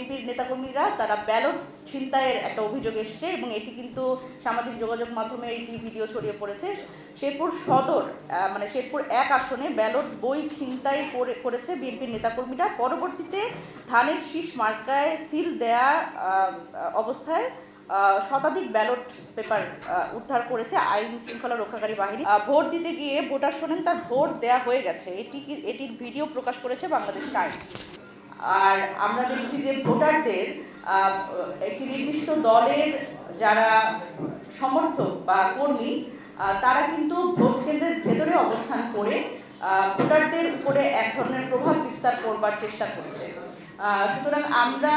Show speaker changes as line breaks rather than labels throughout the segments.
বিএনপির নেতাকর্মীরা তারা ব্যালট ছিনতাইয়ের একটা অভিযোগ এসছে এবং এটি কিন্তু সামাজিক যোগাযোগ মাধ্যমে এটি ভিডিও ছড়িয়ে পড়েছে। শেরপুর সদর মানে শেরপুর 1 আসনে ব্যালট বই ছিনতাই করেছে বিএনপির নেতাকর্মীরা। পরবর্তীতে ধানের শীষ মার্কায় সিল দেয়া অবস্থায় শতাধিক ব্যালট পেপার উদ্ধার করেছে আইন শৃঙ্খলা রক্ষাকারী বাহিনী। ভোট দিতে গিয়ে ভোটার শোনেন তার ভোট দেয়া হয়ে গেছে, এটির ভিডিও প্রকাশ করেছে বাংলাদেশ টাইমস। আর আমরা দেখছি যে ভোটারদের একটি নির্দিষ্ট দলের যারা সমর্থক বা কর্মী তারা কিন্তু ভোট কেন্দ্রের ভেতরে অবস্থান করে ভোটারদের উপরে এক ধরনের প্রভাব বিস্তার করবার চেষ্টা করছে। সুতরাং আমরা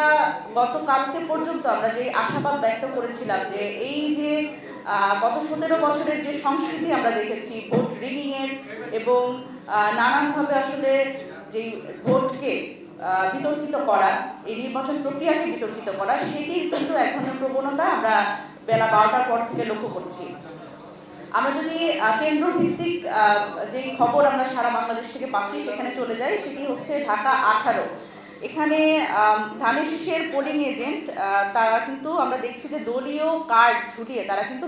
গতকালকে পর্যন্ত আমরা যে আশাবাদ ব্যক্ত করেছিলাম যে এই যে গত 17 বছরের যে সংস্কৃতি আমরা দেখেছি ভোট রিগিংয়ের এবং নানানভাবে আসলে যে ভোটকে বিতর্কিত করা, এই নির্বাচন প্রক্রিয়াকে বিতর্কিত করা, সেটির কিন্তু এক ধরনের প্রবণতা আমরা বেলা 12টার পর থেকে লক্ষ্য করছি। আমরা যদি কেন্দ্রভিত্তিক যেই খবর আমরা সারা বাংলাদেশ থেকে পাচ্ছি সেখানে চলে যাই, সেটি হচ্ছে ঢাকা 18। এখানে ধানের শীষের পোলিং এজেন্ট তারা কিন্তু আমরা দেখছি যে দলীয় কার্ড ঝুলিয়ে তারা কিন্তু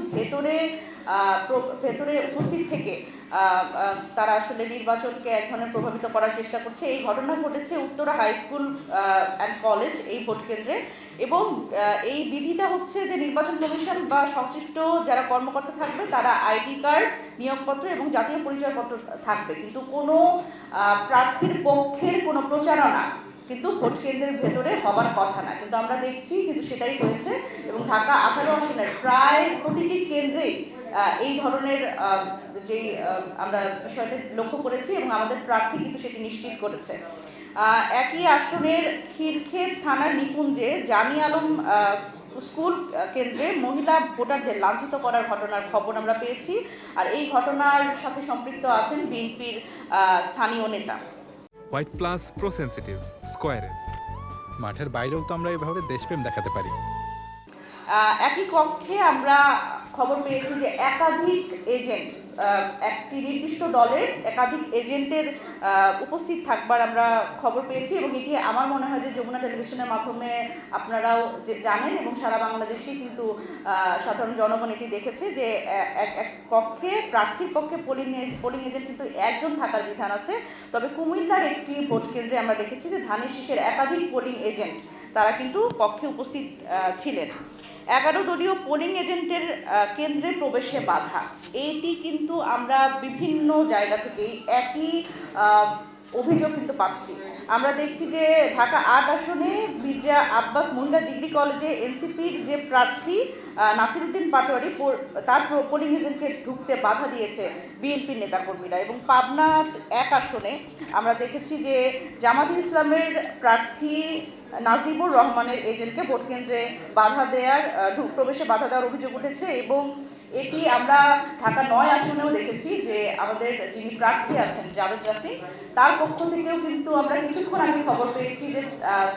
ভেতরে উপস্থিত থেকে তারা আসলে নির্বাচনকে এক ধরনের প্রভাবিত করার চেষ্টা করছে। এই ঘটনা ঘটেছে Uttara high school and college এই ভোট কেন্দ্রে এবং এই বিধিটা হচ্ছে যে নির্বাচন কমিশন বা সংশ্লিষ্ট যারা কর্মকর্তা থাকবে তারা আইডি কার্ড, নিয়োগপত্র এবং জাতীয় পরিচয়পত্র থাকবে, কিন্তু কোনো প্রার্থীর পক্ষের কোনো প্রচারণা কিন্তু ভোট কেন্দ্রের ভেতরে হবার কথা না, কিন্তু আমরা দেখছি কিন্তু সেটাই হয়েছে। এবং ঢাকা 18 আসনের প্রায় প্রতিটি কেন্দ্রেই এই ধরনের যেই আমরা বিষয়টি লক্ষ্য করেছি এবং আমাদের প্রার্থী কিন্তু সেটি নিশ্চিত করেছে। একই আসনের খিলক্ষেত থানার নিকুঞ্জে জামি আলম স্কুল কেন্দ্রে মহিলা ভোটারদের লাঞ্ছিত করার ঘটনার খবর আমরা পেয়েছি, আর এই ঘটনার সাথে সম্পৃক্ত আছেন বিএনপির স্থানীয় নেতা।
হোয়াইট প্লাস প্রো সেনসিটিভ স্কয়ারে
মাঠের বাইরেও তো আমরা এভাবে দেশপ্রেম দেখাতে পারি।
একই কক্ষে আমরা খবর পেয়েছি যে একাধিক এজেন্ট, একটি নির্দিষ্ট দলের একাধিক এজেন্টের উপস্থিত থাকবার আমরা খবর পেয়েছি এবং এটি আমার মনে হয় যে যমুনা টেলিভিশনের মাধ্যমে আপনারাও জানেন এবং সারা বাংলাদেশে কিন্তু সাধারণ জনগণ এটি দেখেছে যে এক কক্ষে প্রার্থীর পক্ষে পোলিং এজেন্ট কিন্তু একজন থাকার বিধান আছে। তবে কুমিল্লার একটি ভোট কেন্দ্রে আমরা দেখেছি যে ধানের শীষের একাধিক পোলিং এজেন্ট তারা কিন্তু কক্ষে উপস্থিত ছিলেন। 11 দলীয় পোলিং এজেন্টের কেন্দ্রে প্রবেশে বাধা, এইটি কিন্তু আমরা বিভিন্ন জায়গা থেকেই একই অভিযোগ কিন্তু পাচ্ছি। আমরা দেখছি যে ঢাকা 8 আসনে মির্জা আব্বাস মহিলা ডিগ্রি কলেজে এনসিপির যে প্রার্থী নাসিরউদ্দিন পাটোয়ারি তার পোলিং এজেন্টকে ঢুকতে বাধা দিয়েছে বিএনপির নেতাকর্মীরা। এবং পাবনা 1 আসনে আমরা দেখেছি যে জামাতে ইসলামের প্রার্থী নাজিবুর রহমানের এজেন্টকে ভোট কেন্দ্রে প্রবেশে বাধা দেওয়ার অভিযোগ উঠেছে এবং এটি আমরা ঢাকা 9 আসনেও দেখেছি যে আমাদের যিনি প্রার্থী আছেন জাভেদ রাসিম, তার পক্ষ থেকেও কিন্তু আমরা কিছুক্ষণ আগে খবর পেয়েছি যে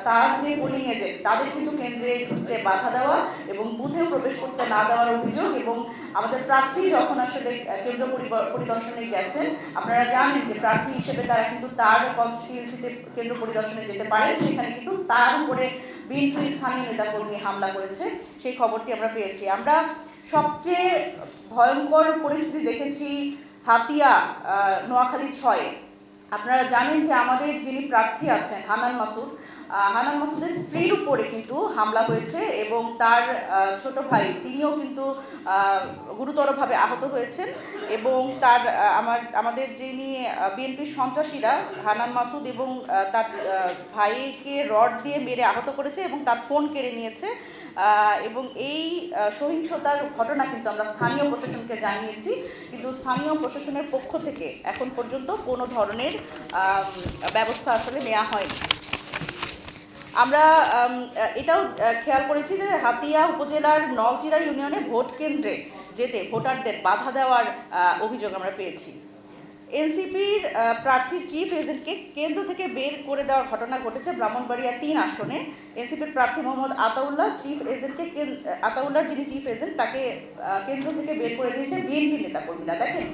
তার যে পোলিং এজেন্ট তাদের কিন্তু কেন্দ্রে ঢুকতে বাধা দেওয়া এবং বুথেও প্রবেশ করতে না দেওয়ার অভিযোগ। এবং আমাদের প্রার্থী যখন আসলে কেন্দ্র পরিদর্শনে গেছেন, আপনারা জানেন যে প্রার্থী হিসেবে তারা কিন্তু তার কনস্টিটিউয়েন্সিতে কেন্দ্র পরিদর্শনে যেতে পারেন, সেখানে কিন্তু তার উপরে বিএনপির স্থানীয় নেতাকর্মী হামলা করেছে, সেই খবরটি আমরা পেয়েছি। আমরা সবচেয়ে ভয়ঙ্কর পরিস্থিতি দেখেছি হাতিয়া নোয়াখালী 6। আপনারা জানেন যে আমাদের যিনি প্রার্থী আছেন হান্নান মাসুদের স্ত্রীর উপরে কিন্তু হামলা হয়েছে এবং তার ছোট ভাই তিনিও কিন্তু গুরুতরভাবে আহত হয়েছেন এবং তার আমাদের যিনি বিএনপির সন্ত্রাসীরা হান্নান মাসুদ এবং তার ভাইকে রড দিয়ে মেরে আহত করেছে এবং তার ফোন কেড়ে নিয়েছে। এবং এই সহিংসতার ঘটনা কিন্তু আমরা স্থানীয় প্রশাসনকে জানিয়েছি, কিন্তু স্থানীয় প্রশাসনের পক্ষ থেকে এখন পর্যন্ত কোনো ধরনের ব্যবস্থা আসলে নেওয়া হয়নি। আমরা এটাও খেয়াল করেছি যে হাতিয়া উপজেলার নলচিরা ইউনিয়নে ভোট কেন্দ্রে যেতে ভোটারদের বাধা দেওয়ার অভিযোগ আমরা পেয়েছি। এনসিপির প্রার্থীর চিফ এজেন্টকে কেন্দ্র থেকে বের করে দেওয়ার ঘটনা ঘটেছে ব্রাহ্মণবাড়িয়া 3 আসনে। এনসিপির প্রার্থী মোহাম্মদ আতাউল্লাহর যিনি চিফ এজেন্ট তাকে কেন্দ্র থেকে বের করে দিয়েছে বিএনপির নেতাকর্মীরা। দেখেন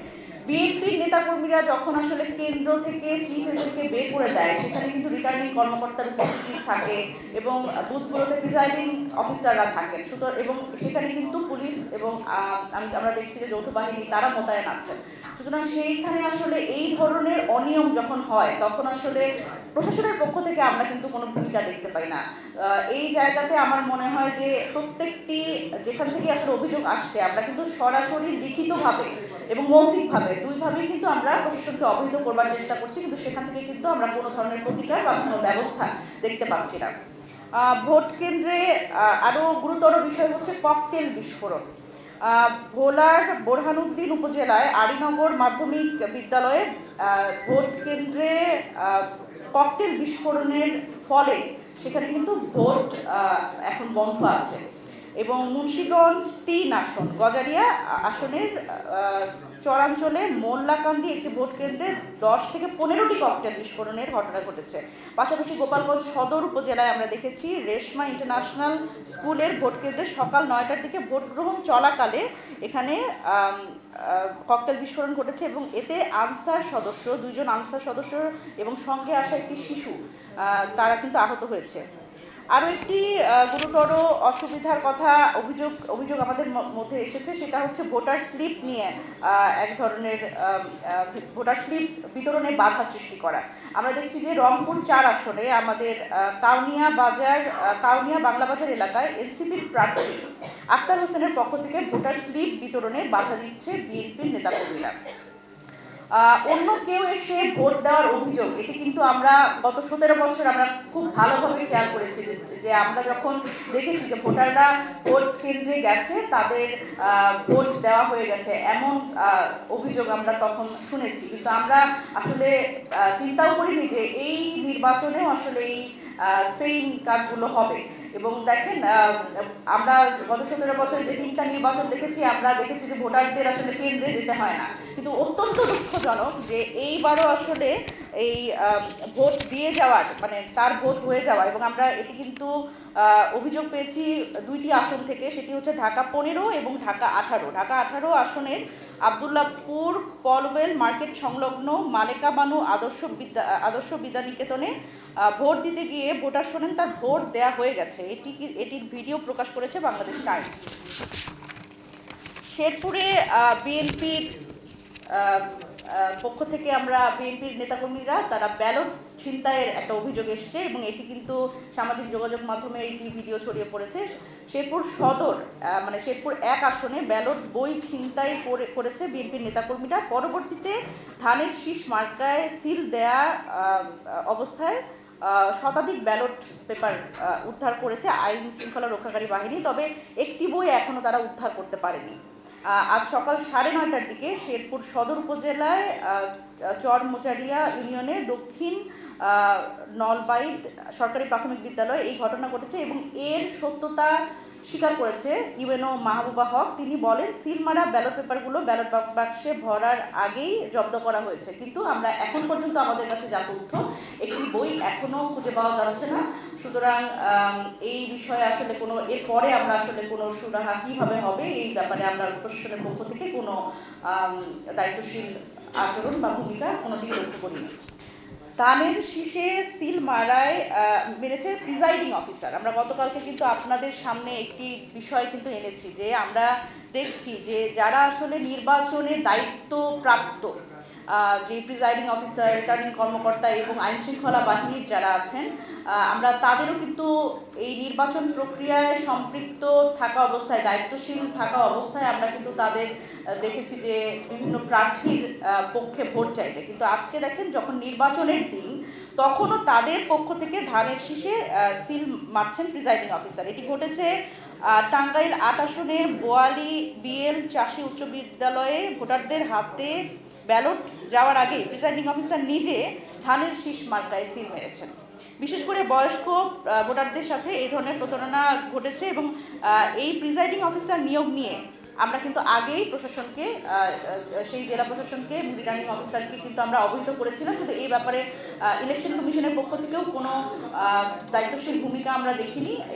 বিএনপির নেতাকর্মীরা যখন আসলে কেন্দ্র থেকে চিফ এজেন্টকে বের করে দেয়, সেখানে কিন্তু রিটার্নিং কর্মকর্তার উপস্থিতি থাকে এবং বুথগুলোতে প্রিজাইডিং অফিসাররা থাকেন। সুতরাং এবং সেখানে কিন্তু পুলিশ এবং আমরা দেখছি যে যৌথ বাহিনী তারা মোতায়েন আছেন। সুতরাং সেইখানে আসলে এই ধরনের অনিয়ম যখন হয়, তখন আসলে প্রশাসনের পক্ষ থেকে আমরা কিন্তু কোনো ভূমিকা দেখতে পাই না। এই জায়গাতে আমার মনে হয় যে প্রত্যেকটি যেখান থেকে আসলে অভিযোগ আসছে, আমরা কিন্তু সরাসরি লিখিতভাবে এবং মৌখিকভাবে দুইভাবেই কিন্তু আমরা প্রশাসনকে অবহিত করবার চেষ্টা করছি, কিন্তু সেখান থেকে কিন্তু আমরা কোনো ধরনের প্রতিকার বা কোনো ব্যবস্থা দেখতে পাচ্ছি না। ভোট কেন্দ্রে আরও গুরুতর বিষয় হচ্ছে ককটেল বিস্ফোরণ। ভোলার বোরহানুদ্দিন উপজেলায় আড়িনগর মাধ্যমিক বিদ্যালয়ে ভোট কেন্দ্রে ককটেল বিস্ফোরণের ফলে সেখানে কিন্তু ভোট এখন বন্ধ আছে। এবং মুন্সিগঞ্জ ৩ আসন গজারিয়া আসনের চরাঞ্চলে মোল্লাকান্দি একটি ভোট কেন্দ্রে ১০ থেকে ১৫টি ককটেল বিস্ফোরণের ঘটনা ঘটেছে। পাশাপাশি গোপালগঞ্জ সদর উপজেলায় আমরা দেখেছি রেশমা ইন্টারন্যাশনাল স্কুলের ভোট কেন্দ্রে সকাল ৯টার দিকে ভোট গ্রহণ চলাকালে এখানে ককটেল বিস্ফোরণ ঘটেছে এবং এতে দুইজন আনসার সদস্য এবং সঙ্গে আসা একটি শিশু তারা কিন্তু আহত হয়েছে। আরও একটি গুরুতর অসুবিধার কথা অভিযোগ আমাদের মধ্যে এসেছে, সেটা হচ্ছে ভোটার স্লিপ নিয়ে এক ধরনের ভোটার স্লিপ বিতরণে বাধা সৃষ্টি করা। আমরা দেখছি যে রংপুর ৪ আসনে আমাদের কাউনিয়া বাংলা বাজার এলাকায় এনসিপির প্রার্থী আক্তার হোসেনের পক্ষ থেকে ভোটার স্লিপ বিতরণে বাধা দিচ্ছে বিএনপির নেতাকর্মীরা। অন্য কেউ এসে ভোট দেওয়ার অভিযোগ, এটি কিন্তু আমরা গত ১৭ বছর আমরা খুব ভালোভাবে খেয়াল করেছি যে আমরা যখন দেখেছি যে ভোটাররা ভোট কেন্দ্রে গেছে, তাদের ভোট দেওয়া হয়ে গেছে, এমন অভিযোগ আমরা তখন শুনেছি। কিন্তু আমরা আসলে চিন্তাও করিনি যে এই নির্বাচনেও আসলে এই সেম কাজগুলো হবে। এবং দেখেন, আমরা গত ১৭ বছরে যে ৩টা নির্বাচন দেখেছি, আমরা দেখেছি যে ভোটারদের আসলে কেন্দ্রে যেতে হয় না। কিন্তু অত্যন্ত দুঃখজনক যে এইবারও আসলে এই ভোট দিয়ে যাওয়ার তার ভোট হয়ে যাওয়া, এবং আমরা এটি কিন্তু অভিযোগ পেয়েছি ২টি আসন থেকে, সেটি হচ্ছে ঢাকা ১৫ এবং ঢাকা ১৮। ঢাকা ১৮ আসনের আবদুল্লাহপুর পলওয়েল মার্কেট সংলগ্ন মালেকা বানু আদর্শ বিদ্যানিকেতনে ভোট দিতে গিয়ে ভোটার শোনেন তার ভোট দেয়া হয়ে গেছে। এটির ভিডিও প্রকাশ করেছে বাংলাদেশ টাইমস। শেরপুরে বিএনপির পক্ষ থেকে বিএনপির নেতাকর্মীরা তারা ব্যালট ছিনতাইয়ের একটা অভিযোগ এসছে এবং এটি কিন্তু সামাজিক যোগাযোগ মাধ্যমে এটি ভিডিও ছড়িয়ে পড়েছে। শেরপুর সদর শেরপুর ১ আসনে ব্যালট বই ছিনতাই করেছে বিএনপির নেতাকর্মীরা। পরবর্তীতে ধানের শীষ মার্কায় সিল দেয়া অবস্থায় শতাধিক ব্যালট পেপার উদ্ধার করেছে আইন শৃঙ্খলা রক্ষাকারী বাহিনী, তবে একটি বই এখনও তারা উদ্ধার করতে পারেনি। আজ সকাল ৯:৩০টার দিকে শেরপুর সদর উপজেলায় চরমোচারিয়া ইউনিয়নে দক্ষিণ নলবাইদ সরকারি প্রাথমিক বিদ্যালয়ে এই ঘটনা ঘটেছে এবং এর সত্যতা স্বীকার করেছে ইউএনও মাহবুবা হক। তিনি বলেন, সিল মারা ব্যালট পেপারগুলো ব্যালট বাক্সে ভরার আগেই জব্দ করা হয়েছে, কিন্তু আমরা এখন পর্যন্ত আমাদের কাছে যা তথ্য, একটি বই এখনও খুঁজে পাওয়া যাচ্ছে না। সুতরাং এই বিষয়ে আসলে এরপরে আমরা আসলে কোনো সুরাহা কীভাবে হবে এই ব্যাপারে আমরা প্রশাসনের পক্ষ থেকে কোনো দায়িত্বশীল আচরণ বা ভূমিকা কোনোটিই লক্ষ্য করিনি। ধানের শীষে সিল মারায় মেরেছে প্রিজাইডিং অফিসার। আমরা গতকালকে কিন্তু আপনাদের সামনে একটি বিষয় কিন্তু এনেছি যে আমরা দেখছি যে যারা আসলে নির্বাচনে দায়িত্বপ্রাপ্ত যে প্রিজাইডিং অফিসার, রিটার্নিং কর্মকর্তা এবং আইন শৃঙ্খলা বাহিনীর যারা আছেন, আমরা তাদেরও কিন্তু এই নির্বাচন প্রক্রিয়ায় সম্পৃক্ত থাকা অবস্থায়, দায়িত্বশীল থাকা অবস্থায় আমরা কিন্তু তাদের দেখেছি যে বিভিন্ন প্রার্থীর পক্ষে ভোট চাইতে। কিন্তু আজকে দেখেন, যখন নির্বাচনের দিন, তখনও তাদের পক্ষ থেকে ধানের শীষে সিল মারছেন প্রিজাইডিং অফিসার। এটি ঘটেছে টাঙ্গাইল ৮ আসনে বোয়ালি বিএল চাষী উচ্চ বিদ্যালয়ে ভোটারদের হাতে ব্যালট যাওয়ার আগে প্রিজাইডিং অফিসার নিজে ধানের শীষ মার্কায় সিল মেরেছেন। বিশেষ করে বয়স্ক ভোটারদের সাথে এই ধরনের প্রতারণা ঘটেছে এবং এই প্রিজাইডিং অফিসার নিয়োগ নিয়ে আমরা কিন্তু আগেই প্রশাসনকে, সেই জেলা প্রশাসনকে, রিটার্নিং অফিসারকে কিন্তু আমরা অবহিত করেছিলাম, কিন্তু এই ব্যাপারে ইলেকশন কমিশনের পক্ষ থেকেও কোনো দায়িত্বশীল ভূমিকা আমরা দেখিনি।